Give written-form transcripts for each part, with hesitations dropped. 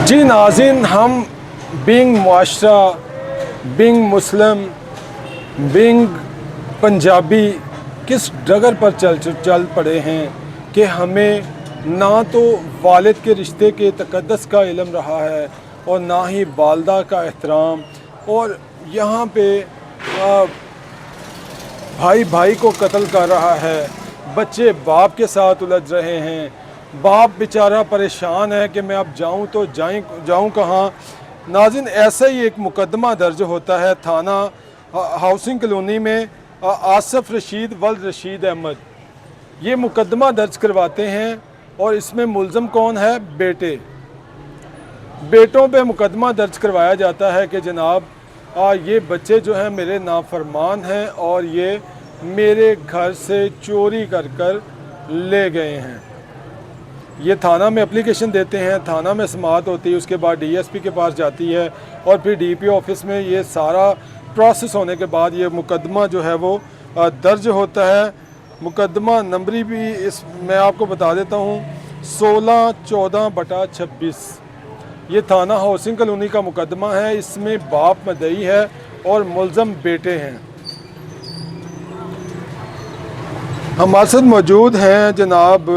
जी नाज़रीन, हम being मुआशरा, being मुस्लिम, being Punjabi किस डगर पर चल पड़े हैं कि हमें ना तो वालिद के रिश्ते के तक़द्दुस का इल्म रहा है और ना ही वालदा का एहतराम। और यहाँ पे भाई भाई को कत्ल कर रहा है, बच्चे बाप के साथ उलझ रहे हैं, बाप बेचारा परेशान है कि मैं अब जाऊं तो जाऊं कहाँ। नाज़रीन, ऐसा ही एक मुकदमा दर्ज होता है थाना हाउसिंग कॉलोनी में। आसिफ रशीद वल्द रशीद अहमद ये मुकदमा दर्ज करवाते हैं और इसमें मुलज़म कौन है? बेटों पे मुकदमा दर्ज करवाया जाता है कि जनाब ये बच्चे जो हैं मेरे नाफरमान हैं और ये मेरे घर से चोरी कर ले गए हैं। ये थाना में एप्लीकेशन देते हैं, थाना में समाअत होती है, उसके बाद डीएसपी के पास जाती है और फिर डीपीओ ऑफिस में ये सारा प्रोसेस होने के बाद ये मुकदमा जो है वो दर्ज होता है। मुकदमा नंबरी भी इस मैं आपको बता देता हूँ, 1614/26। ये थाना हाउसिंग कॉलोनी का मुकदमा है। इसमें बाप मदई है और मुलज़म बेटे हैं। हमारे साथ मौजूद हैं जनाब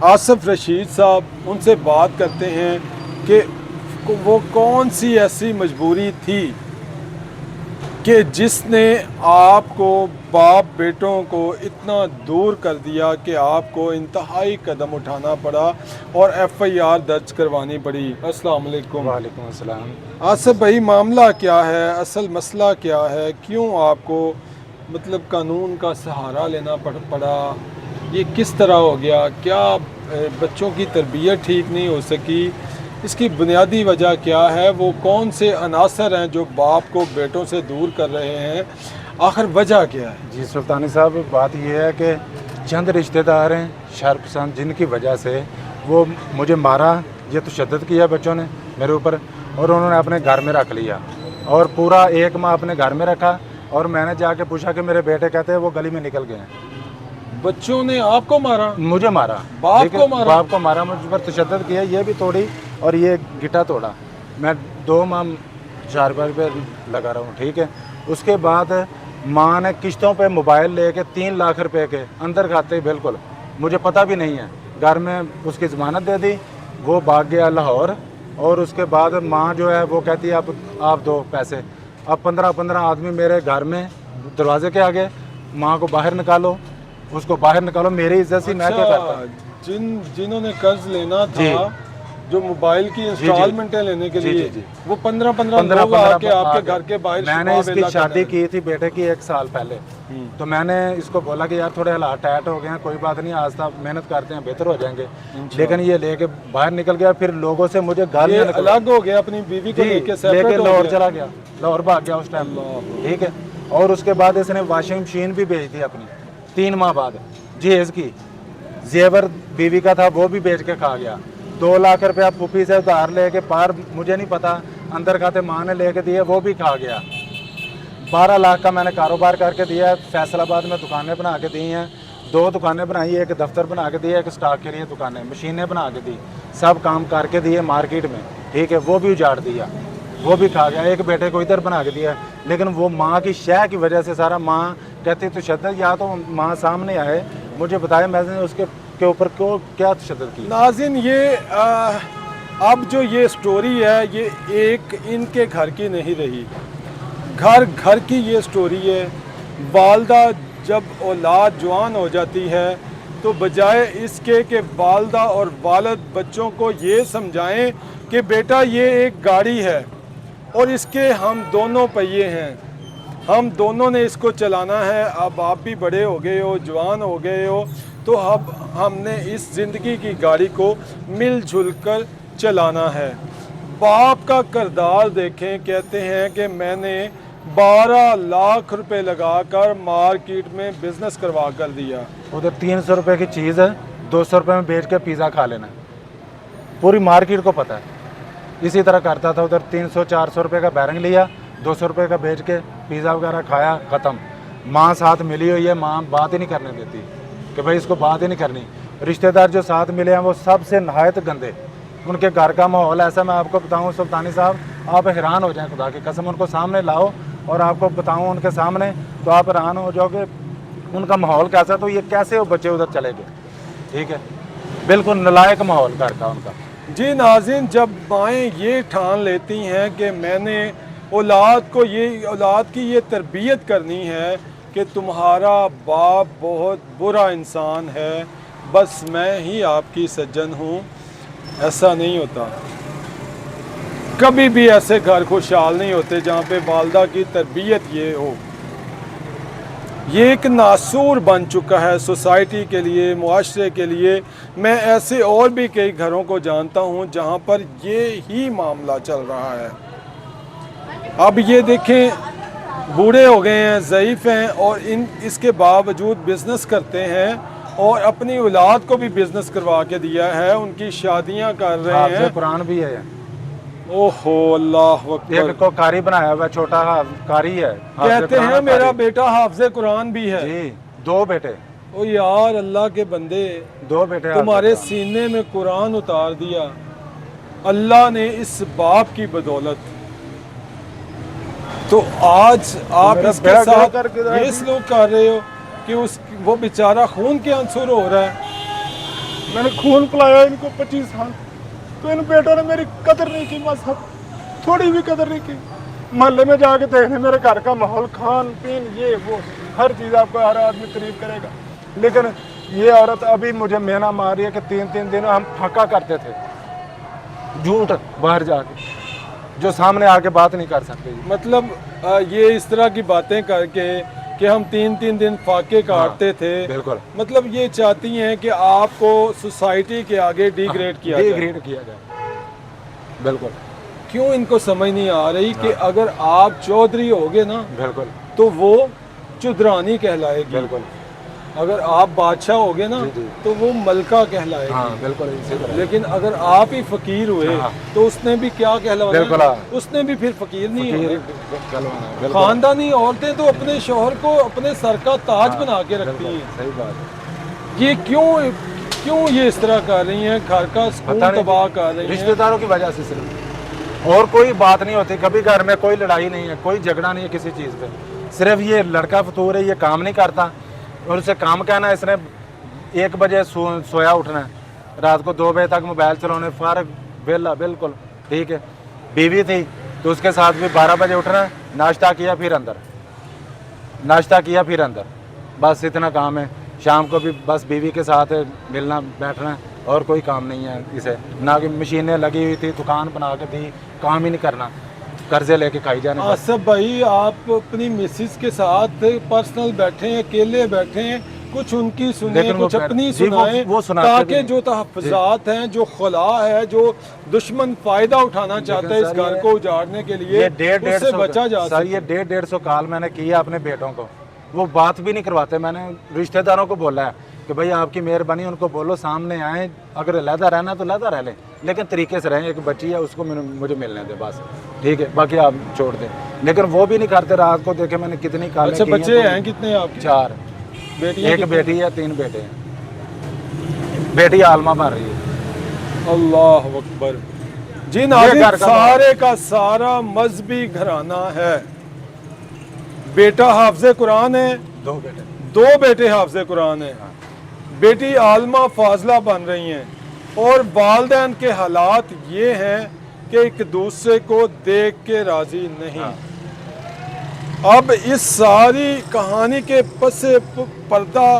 आसिफ रशीद साहब। उनसे बात करते हैं कि वो कौन सी ऐसी मजबूरी थी कि जिसने आपको बाप बेटों को इतना दूर कर दिया कि आपको इंतहाई कदम उठाना पड़ा और एफआईआर दर्ज करवानी पड़ी। अस्सलाम वालेकुम। वालेकुम अस्सलाम। आसिफ भाई, मामला क्या है? असल मसला क्या है? क्यों आपको मतलब कानून का सहारा लेना पड़ा? ये किस तरह हो गया? क्या बच्चों की तरबियत ठीक नहीं हो सकी? इसकी बुनियादी वजह क्या है? वो कौन से अनासर हैं जो बाप को बेटों से दूर कर रहे हैं? आखिर वजह क्या है? जी सुल्तानी साहब, बात यह है कि चंद रिश्तेदार हैं शर्पसंद, जिनकी वजह से वो मुझे मारा, ये तशद्दुद किया बच्चों ने मेरे ऊपर और उन्होंने अपने घर में रख लिया और पूरा 1 माह अपने घर में रखा। और मैंने जाके पूछा कि मेरे बेटे कहते हैं वो गली में निकल गए हैं। बच्चों ने आपको मारा? मुझे मारा, बाप को मारा? बाप को मारा, मुझ पर तशद्दुद किया, ये भी तोड़ी और ये गिटा तोड़ा। मैं 2 माह 4 बार पे लगा रहा हूँ, ठीक है। उसके बाद माँ ने किश्तों पे मोबाइल लेके 3 लाख रुपए के अंदर खाते, बिल्कुल मुझे पता भी नहीं है, घर में उसकी ज़मानत दे दी, वो भाग गया लाहौर। और उसके बाद माँ जो है वो कहती है अब आप दो पैसे। अब 15 आदमी मेरे घर में दरवाजे के आगे, माँ को बाहर निकालो, उसको बाहर निकालो, मेरी इज्जत से मैं क्या करता। जिन्होंने कर्ज लेना था, जो मोबाइल की इंस्टॉलमेंटें लेने के लिए, वो 15 लोग आके आपके घर के बाहर। मैंने इसकी शादी की थी बेटे की 1 साल पहले, तो मैंने इसको बोला कि यार थोड़े हालात टाइट हो गए हैं, कोई बात नहीं, आस्ता मेहनत करते हैं, बेहतर हो जाएंगे। लेकिन ये लेके बाहर निकल गया, फिर लोगों से मुझे गालियां, अलग हो गया, अपनी बीवी को लेके लाहौर चला गया, लाहौर भाग गया उस टाइम, ठीक है। और उसके बाद इसने वॉशिंग मशीन भी बेच दी अपनी 3 माह बाद, जहेज की। जेवर बीवी का था वो भी बेच के खा गया। 2 लाख रुपया पुप्पी से उधार लेके पार, मुझे नहीं पता, अंदर खाते माँ ने लेके दिए, वो भी खा गया। 12 लाख का मैंने कारोबार करके दिया है। फैसलाबाद में दुकानें बना के दी हैं, 2 दुकानें बनाई, एक दफ्तर बना के दिया, एक स्टॉक के लिए दुकानें, मशीनें बना के दी, सब काम करके दिए मार्केट में, ठीक है। वो भी उजाड़ दिया, वो भी खा गया। एक बेटे को इधर बना के दिया, लेकिन वो माँ की शह की वजह से सारा। माँ कहती तो तशद्दुद, या तो माँ सामने आए मुझे बताए मैंने उसके ऊपर क्यों क्या तशद्दुद किया। नाज़रीन, ये अब जो ये स्टोरी है ये एक इनके घर की नहीं रही, घर की ये स्टोरी है। वालदा जब औलाद जवान हो जाती है तो बजाय इसके कि वालदा और वालिद बच्चों को ये समझाएं कि बेटा ये एक गाड़ी है और इसके हम दोनों पहिए हैं, हम दोनों ने इसको चलाना है। अब आप भी बड़े हो गए हो, जवान हो गए हो, तो अब हमने इस ज़िंदगी की गाड़ी को मिलजुल कर चलाना है। बाप का किरदार देखें, कहते हैं कि मैंने 12 लाख रुपए लगाकर मार्केट में बिजनेस करवा कर दिया। उधर 300 रुपये की चीज़ है, 200 रुपये में बेच के पिज़्ज़ा खा लेना, पूरी मार्केट को पता है। इसी तरह करता था, उधर 300-400 रुपये का बैरंग लिया, 200 रुपये का बेच के पिज़्ज़ा वगैरह खाया, ख़त्म। माँ साथ मिली हुई है, माँ बात ही नहीं करने देती कि भाई इसको बात ही नहीं करनी। रिश्तेदार जो साथ मिले हैं वो सबसे नहायत गंदे, ان کے گھر کا ماحول ایسا میں آپ کو بتاؤں سلطانی صاحب, آپ حیران ہو جائیں, خدا کی قسم ان کو سامنے لاؤ اور آپ کو بتاؤں ان کے سامنے تو آپ حیران ہو جاؤ کہ ان کا ماحول کیسا, تو یہ کیسے وہ بچے ادھر چلے گئے. ٹھیک ہے, بالکل نلائق ماحول گھر کا ان کا. جی ناظرین, جب مائیں یہ ٹھان لیتی ہیں کہ میں نے اولاد کی یہ تربیت کرنی ہے کہ تمہارا باپ بہت برا انسان ہے, بس میں ہی آپ کی سجن ہوں, ایسا نہیں ہوتا. کبھی بھی ایسے گھر خوشحال نہیں ہوتے جہاں پہ والدہ کی تربیت یہ ہو. یہ ایک ناسور بن چکا ہے سوسائٹی کے لیے, معاشرے کے لیے. میں ایسے اور بھی کئی گھروں کو جانتا ہوں جہاں پر یہ ہی معاملہ چل رہا ہے. اب یہ دیکھیں, بوڑھے ہو گئے ہیں, ضعیف ہیں, اور اس کے باوجود بزنس کرتے ہیں اور اپنی اولاد کو بھی بزنس کروا کے دیا ہے, ان کی شادیاں کر رہے ہیں. حافظ قرآن بھی ہے, اوہو اللہ اکبر. ایک کو قاری بنایا ہوا, چھوٹا قاری ہے. حافظ کہتے قرآن ہیں میرا قاری. بیٹا حافظ قرآن بھی ہے. جی, 2 بیٹے, او یار اللہ کے بندے, 2 بیٹے حافظ تمہارے قرآن. سینے میں قرآن اتار دیا اللہ نے اس باپ کی بدولت. تو آج آپ میرا اس کے بیڑا ساتھ کر کے یہ سلوک کر رہے ہو کہ وہ بیچارہ خون کے عنصر ہو رہا ہے. میں نے خون پلایا ان کو 25 سال, تو ان بیٹوں نے میری قدر نہیں کی, مذہب تھوڑی بھی قدر نہیں کی. محلے میں جا کے دیکھنے میرے گھر کا ماحول, کھان پین, یہ وہ ہر چیز آپ کو ہر آدمی تعریف کرے گا. لیکن یہ عورت ابھی مجھے مینا مار رہی ہے کہ 3 دن ہم پھاکا کرتے تھے, جھوٹ باہر جا کے, جو سامنے آ کے بات نہیں کر سکتے. مطلب یہ اس طرح کی باتیں کر کے کہ ہم 3 دن فاقے کاٹتے تھے, بالکل مطلب یہ چاہتی ہیں کہ آپ کو سوسائٹی کے آگے ڈیگریڈ کیا جائے. ڈیگریڈ کیا جائے, بالکل. کیوں ان کو سمجھ نہیں آ رہی کہ اگر آپ چودھری ہوگے نا بالکل تو وہ چودرانی کہلائے گی, بالکل. اگر آپ بادشاہ ہوگے نا جی. تو وہ ملکہ کہلائے ہاں گی. بالکل اسی طرح. لیکن اگر آپ ہی فقیر ہوئے ہاں. تو اس نے بھی کیا بالکل کہلوانا, ہاں. اس نے بھی پھر فقیر نہیں ہونا. بالکل. خاندانی عورتیں تو اپنے شوہر کو اپنے سر کا تاج بنا کے رکھتی بالکل, ہیں. صحیح بات ہے. یہ کیوں یہ اس طرح کر رہی ہیں, گھر کا سکون تباہ کر رہی ہیں. رشتہ داروں کی وجہ سے صرف, اور کوئی بات نہیں ہوتی. کبھی گھر میں کوئی لڑائی نہیں ہے, کوئی جھگڑا نہیں ہے کسی چیز پہ. صرف یہ لڑکا فطور ہے, یہ کام نہیں کرتا, اور اسے کام کہنا ہے اس نے 1 بجے سویا اٹھنا ہے, رات کو 2 بجے تک موبائل چلانے, فارغ ویلا بالکل. ٹھیک ہے, بیوی تھی تو اس کے ساتھ بھی 12 بجے اٹھنا ہے, ناشتہ کیا پھر اندر, بس اتنا کام ہے. شام کو بھی بس بیوی کے ساتھ ملنا بیٹھنا, اور کوئی کام نہیں ہے اسے. نہ کہ مشینیں لگی ہوئی تھی, دکان بنا کے دی, کام ہی نہیں کرنا, قرضے لے کے کھائی جانے. آصف بھائی, آپ اپنی مسز کے ساتھ پرسنل بیٹھے ہیں, اکیلے بیٹھے ہیں, کچھ ان کی سنیں, کچھ اپنی سنائیں, تاکہ جو تحفظات ہیں, جو خلا ہے, جو دشمن فائدہ اٹھانا چاہتا ہے اس گھر کو اجاڑنے کے لیے, اس سے بچا جا سر. سکے. یہ 150 کال میں نے کیا اپنے بیٹوں کو, وہ بات بھی نہیں کرواتے. میں نے رشتہ داروں کو بولا ہے کہ بھائی آپ کی مہربانی, ان کو بولو سامنے آئیں, اگر علیحدہ رہنا تو علیحدہ رہ لیں, لیکن طریقے سے رہیں. ایک بچی ہے, اس کو مجھے ملنے دیں بس, ٹھیک ہے, باقی آپ چھوڑ دیں. لیکن وہ بھی نہیں کرتے. رات کو دیکھے میں نے کتنی کالیں کی ہیں. اچھا, بچے ہیں کتنے آپ کے؟ 4. ایک بیٹی ہے, 3 بیٹے ہیں. بیٹی عالمہ پڑھ رہی ہے. اللہ اکبر. جی ناظرین, سارے کا سارا مذہبی گھرانہ ہے. بیٹا حافظ قرآن ہے, 2 بیٹے حافظ قرآن ہیں, بیٹی عالمہ فاضلہ بن رہی ہیں, اور والدین کے حالات یہ ہیں کہ ایک دوسرے کو دیکھ کے راضی نہیں. اب اس ساری کہانی کے پس پردہ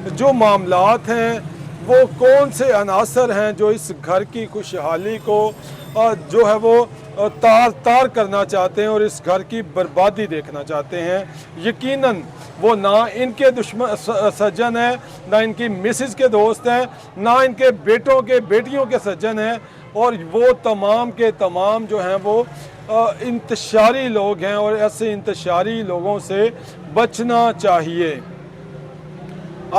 جو معاملات ہیں, وہ کون سے عناصر ہیں جو اس گھر کی خوشحالی کو جو ہے وہ تار کرنا چاہتے ہیں اور اس گھر کی بربادی دیکھنا چاہتے ہیں. یقیناً وہ نہ ان کے دشمن سجن ہیں, نہ ان کی مسز کے دوست ہیں, نہ ان کے بیٹوں کے بیٹیوں کے سجن ہیں, اور وہ تمام کے تمام جو ہیں وہ انتشاری لوگ ہیں, اور ایسے انتشاری لوگوں سے بچنا چاہیے.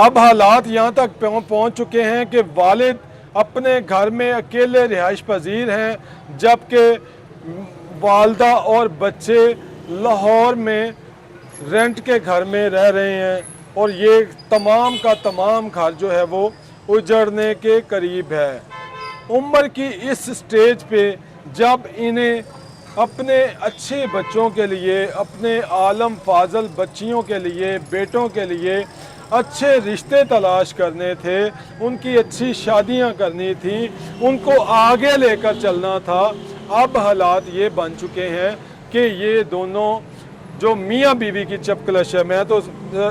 اب حالات یہاں تک پہنچ چکے ہیں کہ والد اپنے گھر میں اکیلے رہائش پذیر ہیں, جبکہ والدہ اور بچے لاہور میں رینٹ کے گھر میں رہ رہے ہیں, اور یہ تمام کا تمام گھر جو ہے وہ اجڑنے کے قریب ہے. उम्र की इस स्टेज पे जब इन्हें अपने अच्छे बच्चों के लिए, अपने आलम फाजल बच्चियों के लिए, बेटों के लिए अच्छे रिश्ते तलाश करने थे, उनकी अच्छी शादियां करनी थी, उनको आगे लेकर चलना था, अब हालात ये बन चुके हैं कि ये दोनों जो मियाँ बीवी की चपकलश है, मैं तो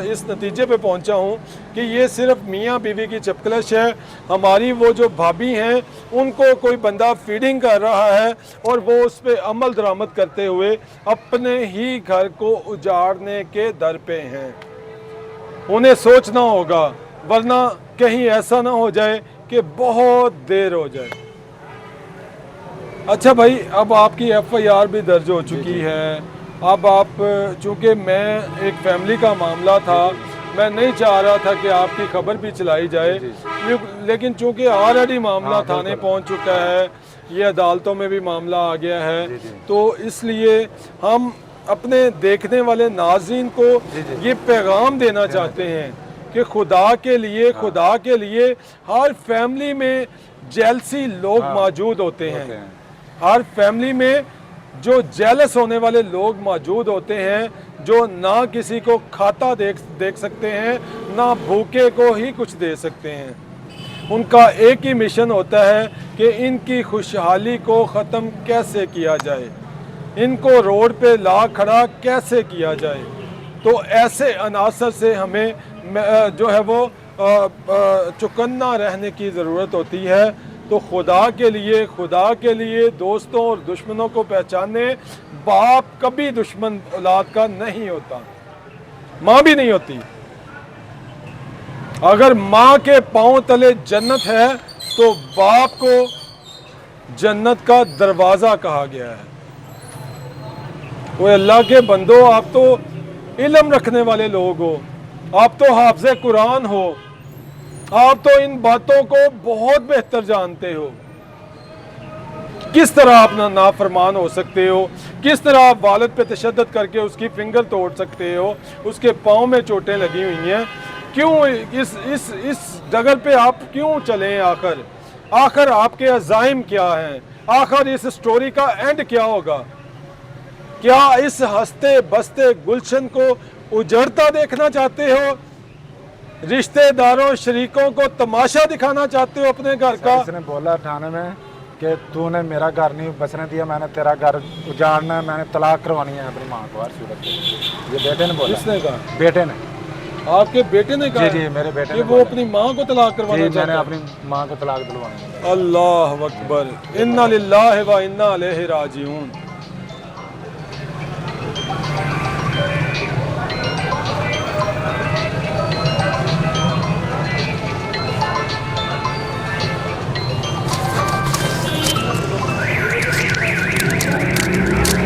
इस नतीजे पे पहुंचा हूँ कि ये सिर्फ मियाँ बीवी की चपकलश है। हमारी वो जो भाभी हैं उनको कोई बंदा फीडिंग कर रहा है और वो उस पर अमल दरामद करते हुए अपने ही घर को उजाड़ने के दर पे हैं। उन्हें सोचना होगा, वरना कहीं ऐसा ना हो जाए कि बहुत देर हो जाए। अच्छा भाई, अब आपकी FIR भी दर्ज हो चुकी है। अब आप, चूँकि मैं एक फैमिली का मामला था, मैं नहीं चाह रहा था कि आपकी खबर भी चलाई जाए, लेकिन चूँकि ऑलरेडी मामला थाने पहुंच चुका है, ये अदालतों में भी मामला आ गया है, तो इसलिए हम अपने देखने वाले नाज़रीन को ये पैगाम देना चाहते हैं कि खुदा के लिए हर फैमिली में जेलसी लोग मौजूद होते हैं। हर फैमिली में जो जेलस होने वाले लोग मौजूद होते हैं, जो ना किसी को खाता देख सकते हैं, ना भूखे को ही कुछ दे सकते हैं। उनका एक ही मिशन होता है कि इनकी खुशहाली को ख़त्म कैसे किया जाए, इनको रोड पे ला खड़ा कैसे किया जाए। तो ऐसे अनासर से हमें जो है वो चौकन्ना रहने की ज़रूरत होती है। तो खुदा के लिए दोस्तों और दुश्मनों को पहचाने। बाप कभी दुश्मन औलाद का नहीं होता, माँ भी नहीं होती। अगर माँ के पांव तले जन्नत है तो बाप को जन्नत का दरवाज़ा कहा गया है। वो अल्लाह के बंदो, आप तो इल्म रखने वाले लोग हो, आप तो हाफ़िज़ कुरान हो, आप तो इन बातों को बहुत बेहतर जानते हो। किस तरह आप नाफरमान हो सकते हो, किस तरह आप वालिद पे तशद्दुद करके उसकी फिंगर तोड़ सकते हो, उसके पाँव में चोटें लगी हुई हैं। क्यों इस डगर पे आप क्यों चलें? आखिर आपके अज़ाइम क्या हैं? आखिर इस स्टोरी का एंड क्या होगा? क्या इस हंसते बसते गुलशन को उजड़ता देखना चाहते हो? रिश्तेदारों शरीकों को तमाशा दिखाना चाहते हो अपने घर का? इसने बोला थाने में कि तूने मेरा घर नहीं बसने दिया, मैंने तेरा घर उजाड़ना है, मैंने तलाक करवानी है अपनी माँ को हर सूरत में। ये बेटे ने बोला। किसने कहा? बेटे ने। आपके बेटे ने कहा? जी मेरे बेटे कि ने वो अपनी माँ को तलाक करवाना चाहता है। मैंने अपनी माँ को तलाक दिलवानी है। अल्लाह अकबर, इन्ना लिल्लाहि व इन्ना इलैहि राजिऊन।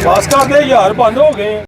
बस कर दे यार, बंद हो गए।